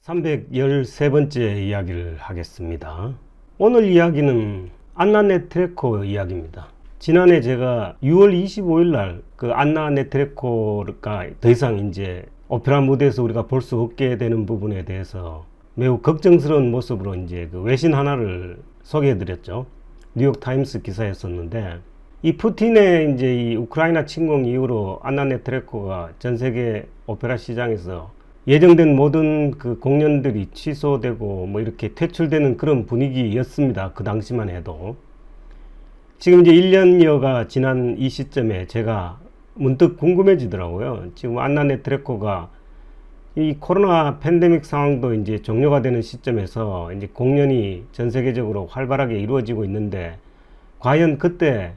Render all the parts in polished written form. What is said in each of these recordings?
313번째 이야기를 하겠습니다. 오늘 이야기는 안나 네트레코 이야기입니다. 지난해 제가 6월 25일 날 그 안나 네트레코가 더 이상 이제 오페라 무대에서 우리가 볼 수 없게 되는 부분에 대해서 매우 걱정스러운 모습으로 이제 그 외신 하나를 소개해 드렸죠. 뉴욕 타임스 기사였었는데, 이 푸틴의 이제 이 우크라이나 침공 이후로 안나 네트레코가 전 세계 오페라 시장에서 예정된 모든 그 공연들이 취소되고 뭐 이렇게 퇴출되는 그런 분위기였습니다. 그 당시만 해도. 지금 이제 1년여가 지난 이 시점에 제가 문득 궁금해지더라고요. 지금 안나 네트레코가 이 코로나 팬데믹 상황도 이제 종료가 되는 시점에서 이제 공연이 전 세계적으로 활발하게 이루어지고 있는데, 과연 그때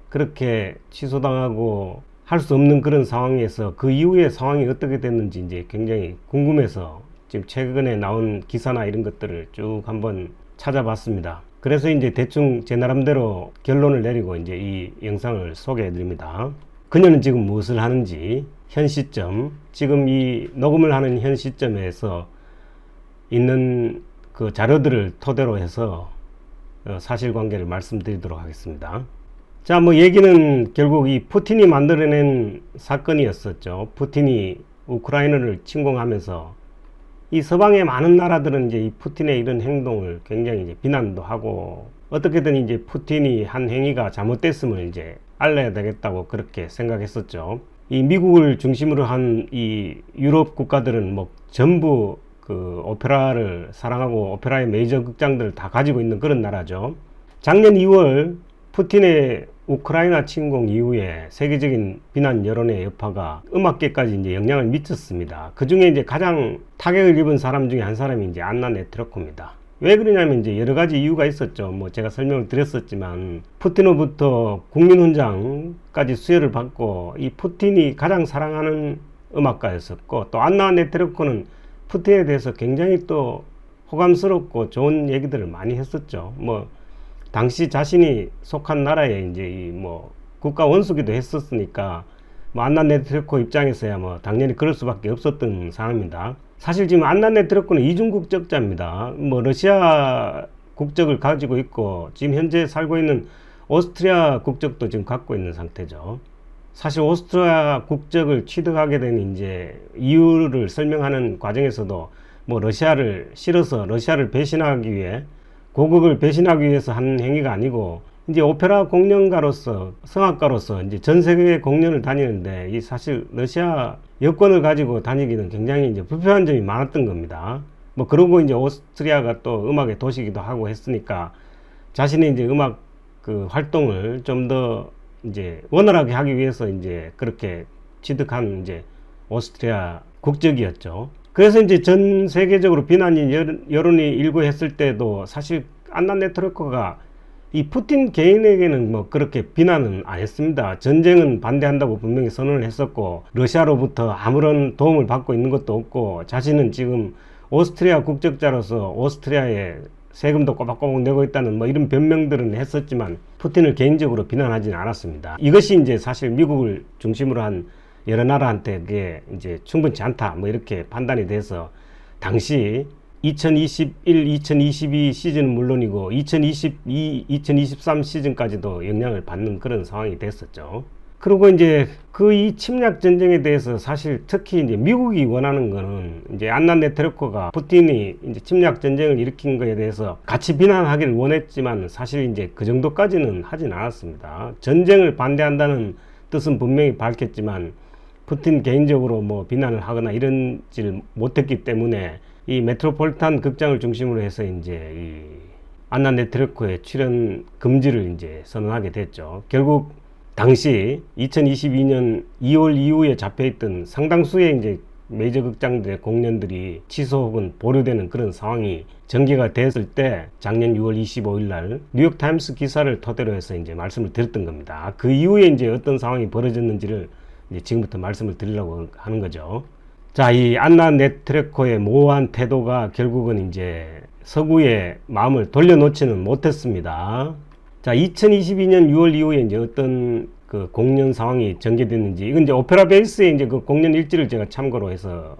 그렇게 취소당하고 할 수 없는 그런 상황에서 그 이후의 상황이 어떻게 됐는지 이제 굉장히 궁금해서 지금 최근에 나온 기사나 이런 것들을 쭉 한번 찾아봤습니다. 그래서 이제 대충 제 나름대로 결론을 내리고 이제 이 영상을 소개해 드립니다. 그녀는 지금 무엇을 하는지, 현 시점, 지금 이 녹음을 하는 현 시점에서 있는 그 자료들을 토대로 해서 사실관계를 말씀드리도록 하겠습니다. 자, 뭐 얘기는 결국 이 푸틴이 만들어낸 사건이었었죠. 푸틴이 우크라이나를 침공하면서 이 서방의 많은 나라들은 이제 이 푸틴의 이런 행동을 굉장히 이제 비난도 하고, 어떻게든 이제 푸틴이 한 행위가 잘못됐음을 이제 알려야 되겠다고 그렇게 생각했었죠. 이 미국을 중심으로 한 이 유럽 국가들은 뭐 전부 그 오페라를 사랑하고 오페라의 메이저 극장들을 다 가지고 있는 그런 나라죠. 작년 2월 푸틴의 우크라이나 침공 이후에 세계적인 비난 여론의 여파가 음악계까지 이제 영향을 미쳤습니다. 그 중에 이제 가장 타격을 입은 사람 중에 한 사람이 이제 안나 네트레코입니다. 왜 그러냐면 이제 여러 가지 이유가 있었죠. 뭐 제가 설명을 드렸었지만, 푸틴으로부터 국민훈장까지 수여를 받고 이 푸틴이 가장 사랑하는 음악가였었고, 또 안나 네트레코는 푸틴에 대해서 굉장히 또 호감스럽고 좋은 얘기들을 많이 했었죠. 뭐 당시 자신이 속한 나라에 이제 이 뭐 국가 원수기도 했었으니까 뭐 안나 네트레코 입장에서야 뭐 당연히 그럴 수밖에 없었던 상황입니다. 사실 지금 안나 네트레코는 이중 국적자입니다. 뭐 러시아 국적을 가지고 있고 지금 현재 살고 있는 오스트리아 국적도 지금 갖고 있는 상태죠. 사실 오스트리아 국적을 취득하게 된 이제 이유를 설명하는 과정에서도 뭐 러시아를 싫어서 러시아를 배신하기 위해, 고국을 배신하기 위해서 한 행위가 아니고, 이제 오페라 공연가로서, 성악가로서 이제 전 세계 공연을 다니는데 이 사실 러시아 여권을 가지고 다니기는 굉장히 이제 불편한 점이 많았던 겁니다. 뭐 그러고 이제 오스트리아가 또 음악의 도시기도 하고 했으니까 자신의 이제 음악 그 활동을 좀 더 이제 원활하게 하기 위해서 이제 그렇게 취득한 이제 오스트리아 국적이었죠. 그래서 이제 전 세계적으로 비난이 여론이 일고 했을 때도 사실 안나 네트레코가 이 푸틴 개인에게는 뭐 그렇게 비난은 안 했습니다. 전쟁은 반대한다고 분명히 선언을 했었고, 러시아로부터 아무런 도움을 받고 있는 것도 없고, 자신은 지금 오스트리아 국적자로서 오스트리아에 세금도 꼬박꼬박 내고 있다는 뭐 이런 변명들은 했었지만 푸틴을 개인적으로 비난하지는 않았습니다. 이것이 이제 사실 미국을 중심으로 한 여러 나라한테 그게 이제 충분치 않다 뭐 이렇게 판단이 돼서, 당시 2021, 2022 시즌은 물론이고 2022, 2023 시즌까지도 영향을 받는 그런 상황이 됐었죠. 그리고 이제 그 이 침략 전쟁에 대해서 사실 특히 이제 미국이 원하는 거는, 이제 안나 네트레코가 푸틴이 이제 침략 전쟁을 일으킨 거에 대해서 같이 비난하기를 원했지만 사실 이제 그 정도까지는 하진 않았습니다. 전쟁을 반대한다는 뜻은 분명히 밝혔지만 푸틴 개인적으로 뭐 비난을 하거나 이런지를 못했기 때문에 이 메트로폴리탄 극장을 중심으로 해서 이제 이 안나 네트레코의 출연 금지를 이제 선언하게 됐죠. 결국 당시 2022년 2월 이후에 잡혀있던 상당수의 이제 메이저 극장들의 공연들이 취소 혹은 보류되는 그런 상황이 전개가 됐을 때, 작년 6월 25일 날 뉴욕 타임스 기사를 토대로 해서 이제 말씀을 드렸던 겁니다. 그 이후에 이제 어떤 상황이 벌어졌는지를 이제 지금부터 말씀을 드리려고 하는 거죠. 자, 이 안나 네트레코의 모호한 태도가 결국은 이제 서구의 마음을 돌려놓지는 못했습니다. 자, 2022년 6월 이후에 이제 어떤 그 공연 상황이 전개됐는지, 이건 이제 오페라 베이스의 이제 그 공연 일지를 제가 참고로 해서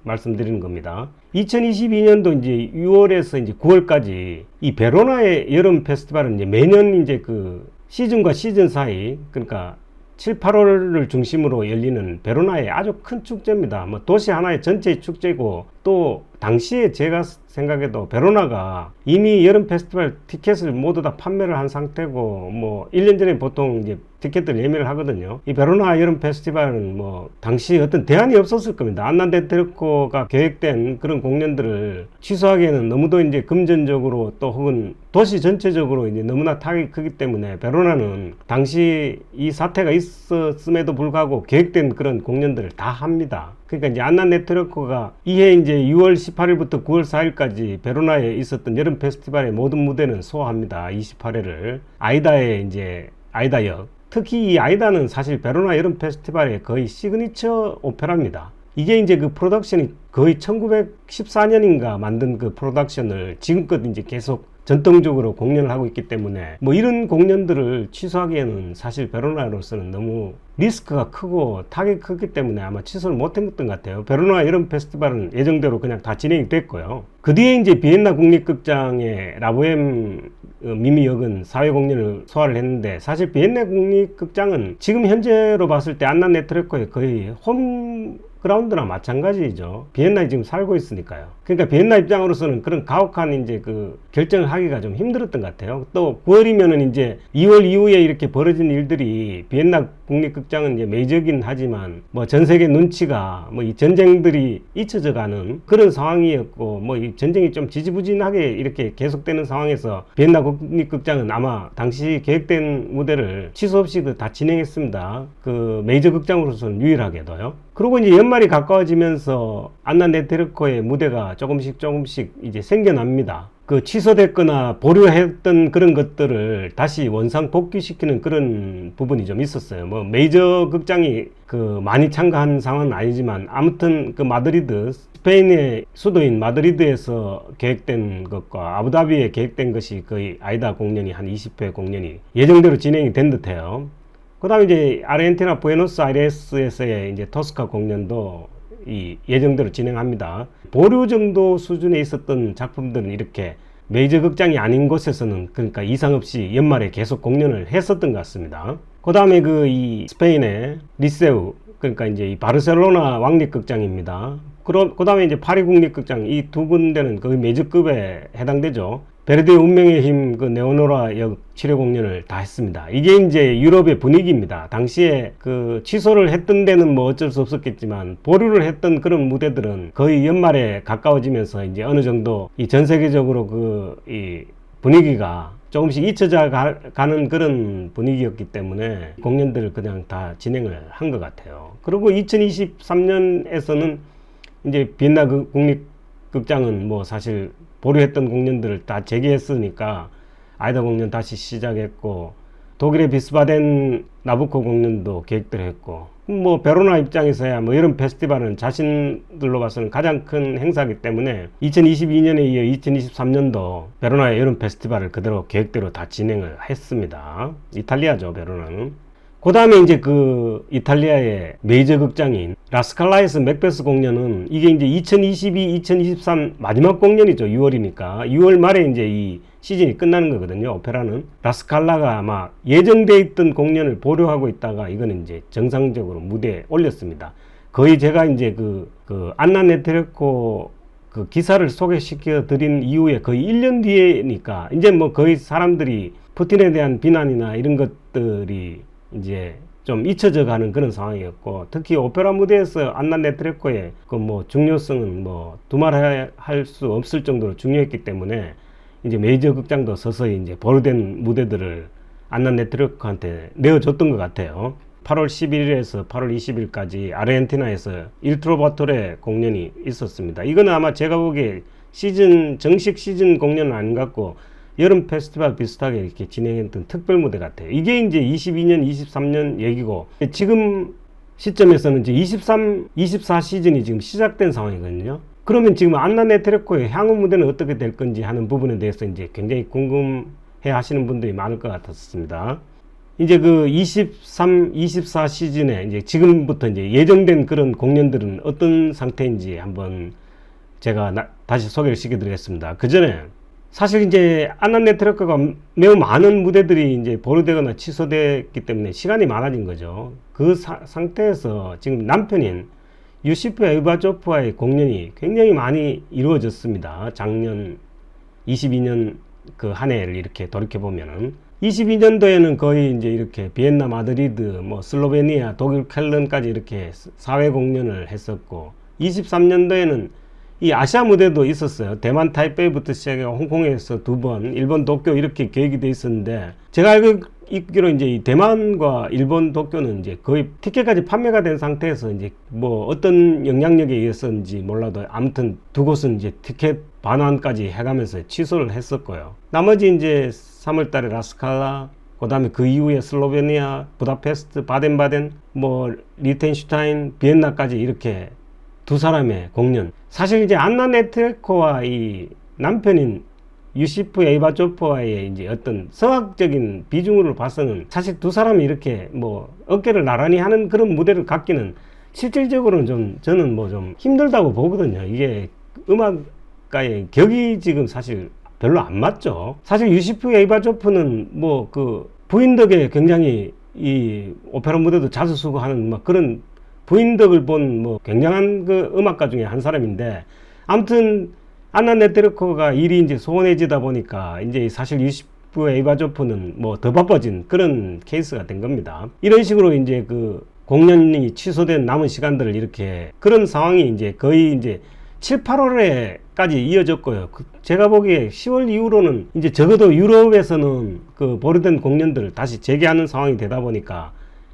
말씀드리는 겁니다. 2022년도 이제 6월에서 이제 9월까지 이 베로나의 여름 페스티벌은 이제 매년 이제 그 시즌과 시즌 사이, 그러니까 7, 8월을 중심으로 열리는 베로나의 아주 큰 축제입니다. 뭐 도시 하나의 전체의 축제고, 또 당시에 제가 생각해도 베로나가 이미 여름 페스티벌 티켓을 모두 다 판매를 한 상태고, 뭐 1년 전에 보통 이제 티켓들 예매를 하거든요. 이 베로나 여름 페스티벌은 뭐 당시 어떤 대안이 없었을 겁니다. 안나 네트레코가 계획된 그런 공연들을 취소하기에는 너무도 이제 금전적으로, 또 혹은 도시 전체적으로 이제 너무나 타격이 크기 때문에 베로나는 당시 이 사태가 있었음에도 불구하고 계획된 그런 공연들을 다 합니다. 그러니까 이제 안나 네트워크가 이해 이제 6월 18일부터 9월 4일까지 베로나에 있었던 여름 페스티벌의 모든 무대는 소화합니다. 28회를 아이다의 이제 아이다역, 특히 이 아이다는 사실 베로나 여름 페스티벌의 거의 시그니처 오페라입니다. 이게 이제 그 프로덕션이 거의 1914년인가 만든 그 프로덕션을 지금껏 이제 계속 전통적으로 공연을 하고 있기 때문에 뭐 이런 공연들을 취소하기에는 사실 베로나로서는 너무 리스크가 크고 타격이 크기 때문에 아마 취소를 못했던 것 같아요. 베로나 여름 페스티벌은 예정대로 그냥 다 진행이 됐고요. 그 뒤에 이제 비엔나 국립극장의 라보엠 미미 역은 사회 공연을 소화를 했는데, 사실 비엔나 국립극장은 지금 현재로 봤을 때 안나 네트워크의 거의 홈 그라운드나 마찬가지죠. 비엔나에 지금 살고 있으니까요. 그러니까 비엔나 입장으로서는 그런 가혹한 이제 그 결정을 하기가 좀 힘들었던 것 같아요. 또 9월이면은 이제 2월 이후에 이렇게 벌어진 일들이, 비엔나 국립극장은 이제 메이저긴 하지만 뭐 전 세계 눈치가 뭐 이 전쟁들이 잊혀져 가는 그런 상황이었고, 뭐 이 전쟁이 좀 지지부진하게 이렇게 계속되는 상황에서 비엔나 국립극장은 아마 당시 계획된 무대를 취소 없이 그 다 진행했습니다. 그 메이저 극장으로서는 유일하게도요. 그리고 이제 연말이 가까워지면서 안나 네트워크의 무대가 조금씩 이제 생겨납니다. 그 취소됐거나 보류했던 그런 것들을 다시 원상 복귀시키는 그런 부분이 좀 있었어요. 뭐 메이저 극장이 그 많이 참가한 상황은 아니지만, 아무튼 그 마드리드, 스페인의 수도인 마드리드에서 계획된 것과 아부다비에 계획된 것이 거의 아이다 공연이 한 20회 공연이 예정대로 진행이 된 듯해요. 그 다음에 이제 아르헨티나 부에노스아이레스에서의 이제 토스카 공연도 이 예정대로 진행합니다. 보류 정도 수준에 있었던 작품들은 이렇게 메이저 극장이 아닌 곳에서는 그러니까 이상 없이 연말에 계속 공연을 했었던 것 같습니다. 그 다음에 그 이 스페인의 리세우, 그러니까 이제 이 바르셀로나 왕립극장입니다. 그 다음에 이제 파리 국립극장, 이 두 군데는 거의 메이저급에 해당되죠. 베르디의 운명의 힘, 그 네오노라 역 치료 공연을 다 했습니다. 이게 이제 유럽의 분위기입니다. 당시에 그 취소를 했던 데는 뭐 어쩔 수 없었겠지만, 보류를 했던 그런 무대들은 거의 연말에 가까워지면서 이제 어느 정도 이 전 세계적으로 그 이 분위기가 조금씩 잊혀져 가는 그런 분위기였기 때문에 공연들을 그냥 다 진행을 한 것 같아요. 그리고 2023년에서는 이제 비엔나 국립극장은 뭐 사실 보류했던 공연들을 다 재개했으니까 아이다 공연 다시 시작했고, 독일의 비스바덴 나부코 공연도 계획대로 했고, 뭐 베로나 입장에서야 뭐 이런 페스티벌은 자신들로 봐서는 가장 큰 행사이기 때문에 2022년에 이어 2023년도 베로나의 여름 페스티벌을 그대로 계획대로 다 진행을 했습니다. 이탈리아죠, 베로나는. 그 다음에 이제 그 이탈리아의 메이저 극장인 라스칼라에서 맥베스 공연은 이게 이제 2022, 2023 마지막 공연이죠. 6월이니까 6월 말에 이제 이 시즌이 끝나는 거거든요. 오페라는 라스칼라가 아마 예정돼 있던 공연을 보류하고 있다가 이거는 이제 정상적으로 무대에 올렸습니다. 거의 제가 이제 그 안나 네트워크 그 기사를 소개시켜 드린 이후에 거의 1년 뒤에니까 이제 뭐 거의 사람들이 푸틴에 대한 비난이나 이런 것들이 이제 좀 잊혀져 가는 그런 상황이었고, 특히 오페라 무대에서 안나 네트워크의 그 뭐 중요성은 뭐 두말할 수 없을 정도로 중요했기 때문에 이제 메이저 극장도 서서히 이제 보류된 무대들을 안나 네트워크한테 내어줬던 것 같아요. 8월 11일에서 8월 20일까지 아르헨티나에서 일트로바토레 공연이 있었습니다. 이거는 아마 제가 보기에 정식 시즌 공연은 아닌 것 같고 여름 페스티벌 비슷하게 이렇게 진행했던 특별 무대 같아요. 이게 이제 22년, 23년 얘기고, 지금 시점에서는 이제 23, 24 시즌이 지금 시작된 상황이거든요. 그러면 지금 안나 네트워크의 향후 무대는 어떻게 될 건지 하는 부분에 대해서 이제 굉장히 궁금해 하시는 분들이 많을 것 같았습니다. 이제 그 23, 24 시즌에 이제 지금부터 이제 예정된 그런 공연들은 어떤 상태인지 한번 제가 다시 소개를 시켜드리겠습니다. 그 전에 사실 이제 안나 네트워크가 매우 많은 무대들이 이제 보류되거나 취소됐기 때문에 시간이 많아진 거죠. 그 상태에서 지금 남편인 유시프 에바조프와의 공연이 굉장히 많이 이루어졌습니다. 작년 22년 그 한 해를 이렇게 돌이켜 보면은 22년도에는 거의 이제 이렇게 비엔나, 마드리드, 뭐 슬로베니아, 독일 켈른까지 이렇게 사회 공연을 했었고, 23년도에는 이 아시아 무대도 있었어요. 대만 타이페이부터 시작해 홍콩에서 2번, 일본 도쿄 이렇게 계획이 돼 있었는데, 제가 알고 있기로 이제 이 대만과 일본 도쿄는 이제 거의 티켓까지 판매가 된 상태에서 이제 뭐 어떤 영향력에 의해서인지 몰라도 아무튼 두 곳은 이제 티켓 반환까지 해가면서 취소를 했었고요. 나머지 이제 3월 달에 라스칼라, 그 다음에 그 이후에 슬로베니아, 부다페스트, 바덴바덴, 뭐 리텐슈타인, 비엔나까지 이렇게 두 사람의 공연. 사실 이제 안나 네트워크와 이 남편인 유시프 에이바조프와의 이제 어떤 성악적인 비중으로 봐서는 사실 두 사람이 이렇게 뭐 어깨를 나란히 하는 그런 무대를 갖기는 실질적으로는 좀 저는 뭐 좀 힘들다고 보거든요. 이게 음악가의 격이 지금 사실 별로 안 맞죠. 사실 유시프 에이바조프는 뭐 그 부인 덕에 굉장히 이 오페라 무대도 자주 쓰고 하는 막 그런 부인 덕을 본 뭐 굉장한 그 음악가 중에 한 사람인데, 아무튼 안나 네트워크가 일이 이제 소원해지다 보니까 이제 사실 유시프 에이바조프는 뭐 더 바빠진 그런 케이스가 된 겁니다. 이런 식으로 이제 그 공연이 취소된 남은 시간들을 이렇게 그런 상황이 이제 거의 이제 7, 8월에까지 이어졌고요. 제가 보기에 10월 이후로는 이제 적어도 유럽에서는 그 보류된 공연들을 다시 재개하는 상황이 되다 보니까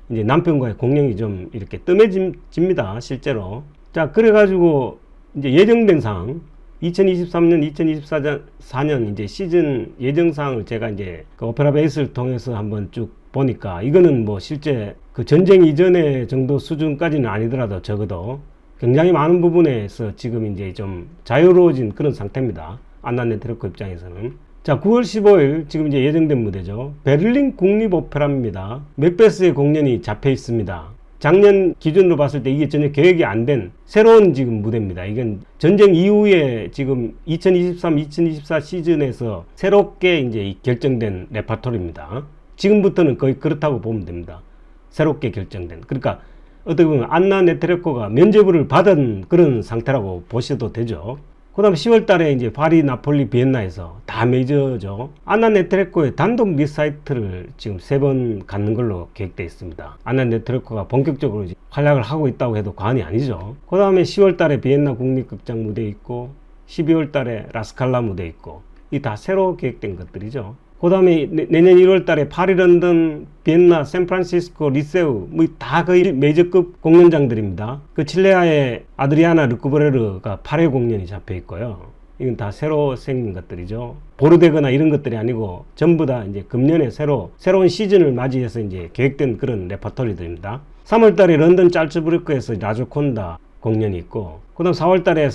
이제 남편과의 공연이 좀 이렇게 뜸해집니다, 실제로. 자, 그래가지고 이제 예정된 상황, 2023년, 2024년 이제 시즌 예정사항을 제가 이제 그 오페라 베이스를 통해서 한번 쭉 보니까 이거는 뭐 실제 그 전쟁 이전의 정도 수준까지는 아니더라도 적어도 굉장히 많은 부분에서 지금 이제 좀 자유로워진 그런 상태입니다. 안나 네트워크 입장에서는. 자, 9월 15일 지금 이제 예정된 무대죠. 베를린 국립오페라입니다. 맥베스의 공연이 잡혀 있습니다. 작년 기준으로 봤을 때 이게 전혀 계획이 안 된 새로운 지금 무대입니다. 이건 전쟁 이후에 지금 2023, 2024 시즌에서 새롭게 이제 결정된 레퍼토리입니다. 지금부터는 거의 그렇다고 보면 됩니다. 새롭게 결정된. 그러니까 어떻게 보면 안나 네트워크가 면죄부를 받은 그런 상태라고 보셔도 되죠. 그 다음에 10월 달에 이제 파리, 나폴리, 비엔나에서 다 메이저죠. 안나 네트워크의 단독 리사이트를 지금 3번 갖는 걸로 계획되어 있습니다. 안나 네트워크가 본격적으로 이제 활약을 하고 있다고 해도 과언이 아니죠. 그 다음에 10월 달에 비엔나 국립극장 무대 있고, 12월 달에 라스칼라 무대 있고, 이 다 새로 계획된 것들이죠. 그 다음에 내년 1월 달에 파리, 런던, 비엔나, 샌프란시스코, 리세우, 뭐 다 거의 메이저급 공연장들입니다. 그 칠레아의 아드리아나 르쿠브레르가 8회 공연이 잡혀 있고요. 이건 다 새로 생긴 것들이죠. 보류되거나 이런 것들이 아니고 전부 다 이제 금년에 새로운 시즌을 맞이해서 이제 계획된 그런 레퍼토리들입니다. 3월 달에 런던 짤츠부르크에서 라조콘다 공연이 있고, 그 다음 4월 달에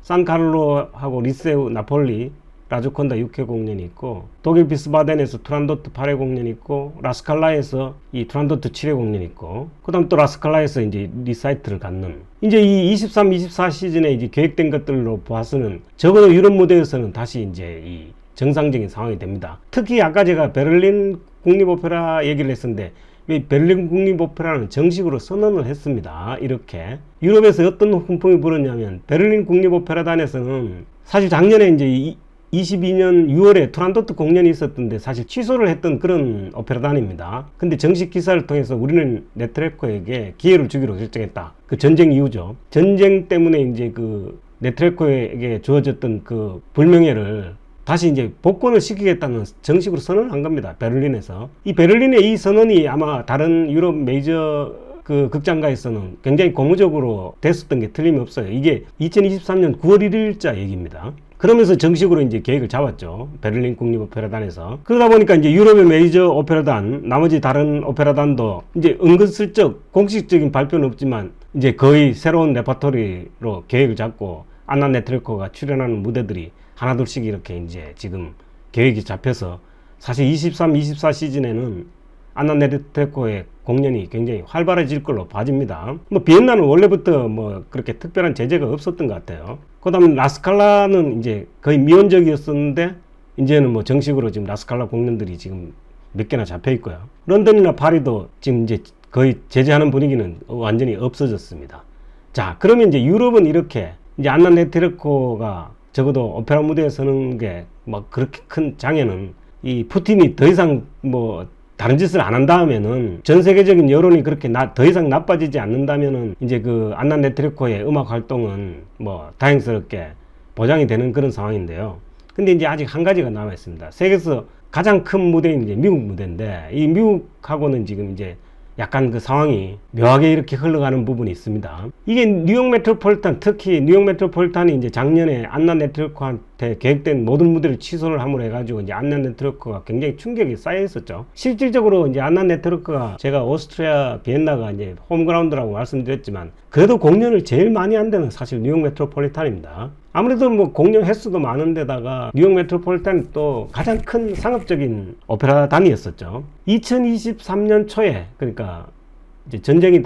산카를로하고 리세우, 나폴리, 라조콘다 6회 공연이 있고, 독일 비스바덴에서 투란도트 8회 공연이 있고, 라스칼라에서 이 투란도트 7회 공연이 있고, 그 다음 또 라스칼라에서 이제 리사이트를 갖는, 이제 이 23, 24 시즌에 이제 계획된 것들로 봐서는 적어도 유럽 무대에서는 다시 이제 이 정상적인 상황이 됩니다. 특히 아까 제가 베를린 국립오페라 얘기를 했었는데, 이 베를린 국립오페라는 정식으로 선언을 했습니다. 이렇게 유럽에서 어떤 훈풍이 불었냐면, 베를린 국립오페라단에서는 사실 작년에 이제 22년 6월에 투란도트 공연이 있었던데 사실 취소를 했던 그런 오페라단입니다. 근데 정식 기사를 통해서 우리는 네트워크에게 기회를 주기로 결정했다. 그 전쟁 이후죠. 전쟁 때문에 이제 그 네트워크에게 주어졌던 그 불명예를 다시 이제 복권을 시키겠다는 정식으로 선언을 한 겁니다. 베를린에서. 이 베를린의 이 선언이 아마 다른 유럽 메이저 그 극장가에서는 굉장히 고무적으로 됐었던 게 틀림이 없어요. 이게 2023년 9월 1일자 얘기입니다. 그러면서 정식으로 이제 계획을 잡았죠. 베를린 국립오페라단에서. 그러다 보니까 이제 유럽의 메이저 오페라단, 나머지 다른 오페라단도 이제 은근슬쩍 공식적인 발표는 없지만 이제 거의 새로운 레퍼토리로 계획을 잡고 안나 네트워크가 출연하는 무대들이 하나둘씩 이렇게 이제 지금 계획이 잡혀서 사실 23, 24 시즌에는 안나 네트레코의 공연이 굉장히 활발해질 걸로 봐집니다. 뭐 비엔나는 원래부터 뭐 그렇게 특별한 제재가 없었던 것 같아요. 그 다음에 라스칼라는 이제 거의 미온적이었었는데 이제는 뭐 정식으로 지금 라스칼라 공연들이 지금 몇 개나 잡혀 있고요. 런던이나 파리도 지금 이제 거의 제재하는 분위기는 완전히 없어졌습니다. 자, 그러면 이제 유럽은 이렇게 이제 안나 네트레코가 적어도 오페라 무대에 서는 게 뭐 그렇게 큰 장애는 이 푸틴이 더 이상 뭐 다른 짓을 안 한다면은 전 세계적인 여론이 그렇게 더 이상 나빠지지 않는다면은 이제 그 안나 네트레코의 음악 활동은 뭐 다행스럽게 보장이 되는 그런 상황인데요. 근데 이제 아직 한 가지가 남아 있습니다. 세계에서 가장 큰 무대인 이제 미국 무대인데 이 미국하고는 지금 이제 약간 그 상황이 묘하게 이렇게 흘러가는 부분이 있습니다. 이게 뉴욕 메트로폴리탄, 특히 뉴욕 메트로폴리탄이 이제 작년에 안나 네트워크한테 계획된 모든 무대를 취소를 함으로 해가지고 이제 안나 네트워크가 굉장히 충격이 쌓여 있었죠. 실질적으로 이제 안나 네트워크가 제가 오스트리아 비엔나가 이제 홈그라운드라고 말씀드렸지만 그래도 공연을 제일 많이 한 데는 사실 뉴욕 메트로폴리탄입니다. 아무래도 뭐 공연 횟수도 많은 데다가 뉴욕 메트로폴리탄이 또 가장 큰 상업적인 오페라 단이었었죠. 2023년 초에 그러니까 이제 전쟁이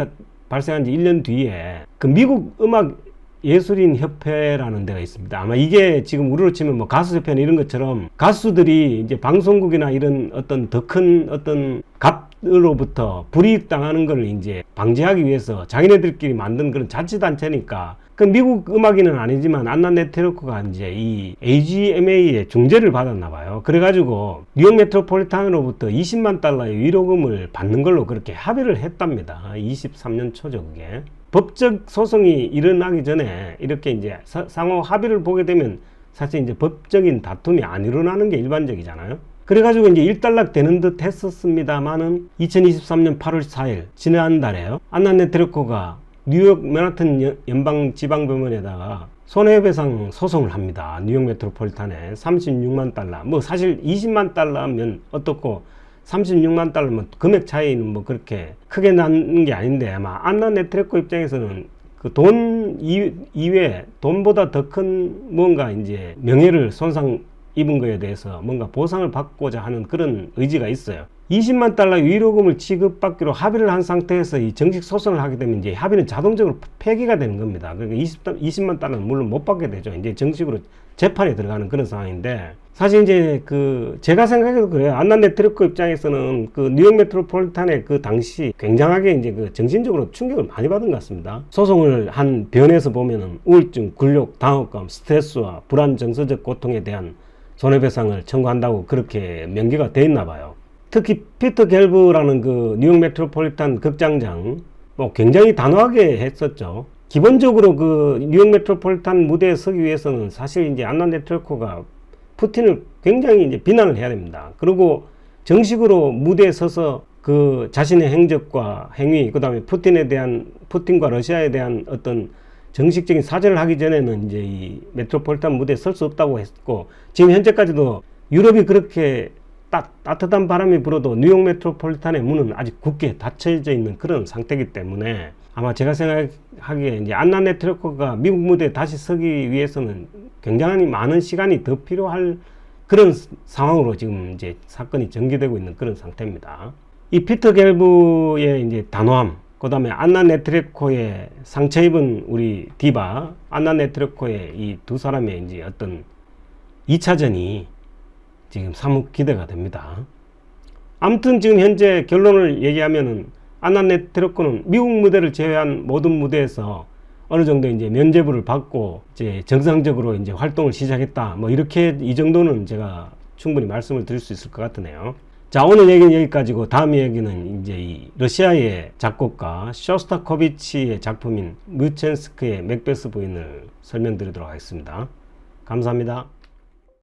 발생한 지 1년 뒤에 그 미국 음악 예술인 협회라는 데가 있습니다. 아마 이게 지금 우리로 치면 뭐 가수협회나 이런 것처럼 가수들이 이제 방송국이나 이런 어떤 더 큰 어떤 갑으로부터 불이익 당하는 걸 이제 방지하기 위해서 자기네들끼리 만든 그런 자치단체니까 그 미국 음악인은 아니지만 안나 네트워크가 이제 이 AGMA의 중재를 받았나 봐요. 그래가지고 뉴욕 메트로폴리탄으로부터 20만 달러의 위로금을 받는 걸로 그렇게 합의를 했답니다. 23년 초죠, 그게. 법적 소송이 일어나기 전에 이렇게 이제 상호 합의를 보게 되면 사실 이제 법적인 다툼이 안 일어나는 게 일반적이잖아요. 그래가지고 이제 일단락 되는 듯 했었습니다만은 2023년 8월 4일 지난달에요. 안나 네트워크가 뉴욕 맨하튼 연방지방법원에다가 손해배상 소송을 합니다. 뉴욕 메트로폴리탄에 36만 달러. 뭐 사실 20만 달러면 어떻고 36만 달러면 금액 차이는 뭐 그렇게 크게 나는 게 아닌데 아마 안나 네트워크 입장에서는 그 돈 이외에 돈보다 더 큰 뭔가 이제 명예를 손상 입은 거에 대해서 뭔가 보상을 받고자 하는 그런 의지가 있어요. 20만 달러 위로금을 지급받기로 합의를 한 상태에서 이 정식 소송을 하게 되면 이제 합의는 자동적으로 폐기가 되는 겁니다. 그러니까 20만 달러는 물론 못 받게 되죠. 이제 정식으로 재판에 들어가는 그런 상황인데 사실 이제 그 제가 생각해도 그래요. 안나 네트워크 입장에서는 그 뉴욕 메트로폴리탄의 그 당시 굉장하게 이제 그 정신적으로 충격을 많이 받은 것 같습니다. 소송을 한 변에서 보면은 우울증, 굴욕, 당혹감, 스트레스와 불안 정서적 고통에 대한 손해배상을 청구한다고 그렇게 명기가 돼 있나 봐요. 특히 피터 갤브라는 그 뉴욕 메트로폴리탄 극장장 뭐 굉장히 단호하게 했었죠. 기본적으로 그 뉴욕 메트로폴리탄 무대에 서기 위해서는 사실 이제 안나 네트워크가 푸틴을 굉장히 이제 비난을 해야 됩니다. 그리고 정식으로 무대에 서서 그 자신의 행적과 행위, 그 다음에 푸틴과 러시아에 대한 어떤 정식적인 사죄를 하기 전에는 이제 이 메트로폴리탄 무대에 설 수 없다고 했고, 지금 현재까지도 유럽이 그렇게 따뜻한 바람이 불어도 뉴욕 메트로폴리탄의 문은 아직 굳게 닫혀져 있는 그런 상태이기 때문에 아마 제가 생각하기에 이제 안나 네트워크가 미국 무대에 다시 서기 위해서는 굉장히 많은 시간이 더 필요할 그런 상황으로 지금 이제 사건이 전개되고 있는 그런 상태입니다. 이 피터 갤브의 이제 단호함, 그 다음에 안나 네트워크의 상처 입은 우리 디바, 안나 네트워크의 이 두 사람의 이제 어떤 2차전이 지금 사뭇 기대가 됩니다. 아무튼 지금 현재 결론을 얘기하면은 안나 네트워크는 미국 무대를 제외한 모든 무대에서 어느 정도 이제 면죄부를 받고 이제 정상적으로 이제 활동을 시작했다. 뭐 이렇게 이 정도는 제가 충분히 말씀을 드릴 수 있을 것 같으네요. 자, 오늘 얘기는 여기까지고 다음 얘기는 이제 이 러시아의 작곡가 쇼스타코비치의 작품인 뮤첸스크의 맥베스 부인을 설명드리도록 하겠습니다. 감사합니다.